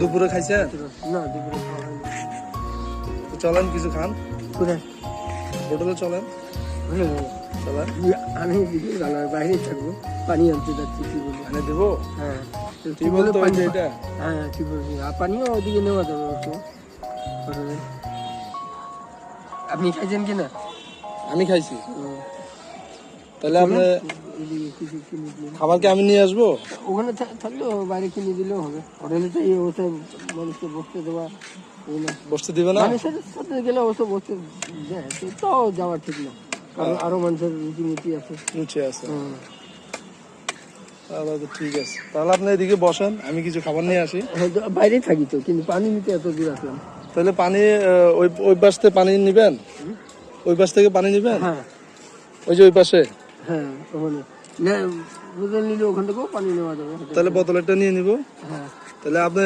দুপুরে খাইছেন? না দুপুরে খাওয়া হয়নি। তো চলেন কিছু খান, কোথায়? হোটেলে চলেন। হ্যাঁ, চলেন, আমি দিদি ভালো বাইরে থাকবো, পানি আনতে যাচ্ছি, কি বলবো? এনে দেবো। হ্যাঁ তুই বলতো ওই যে এটা হ্যাঁ কি বলবি, আর পানিও ওদিকে নেওয়া যাবে একটু হোটেলে। আপনি খাইছেন কিনা? আমি খাইছি। তাহলে আপনি এদিকে কিছু কিনে দিন। খাবার কি আমি নিয়ে আসবো? ওখানে থাকলেও বাইরে কিনে দিলেও হবে। হোটেলে তো ওসব মানুষকে বসতে দেওয়া এগুলো, বসতে দিবে না? মানুষের সাথে গেলে ওসব বসতে দেয়, তো যাওয়া ঠিক না, কারণ আরো মানুষের রীতিনীতি আছে। নিচে আছে, তাহলে তো ঠিক আছে। তাহলে আপনি এদিকে বসেন, আমি কিছু খাবার নিয়ে আসি। হ্যাঁ, বাইরেই থাকি তো, কিন্তু পানি নিতে এত দূর আসলাম। তাহলে পানি ওই পাশ থেকে পানি নিবেন? ওই পাশ থেকে পানি নিবেন? হ্যাঁ ওই যে ওই পাশে? হ্যাঁ, ওখানে না বোতল নিলে ওখান থেকেও পানি নেওয়া যাবে। তাহলে বোতলটা নিয়ে নিব। হ্যাঁ তাহলে আপনি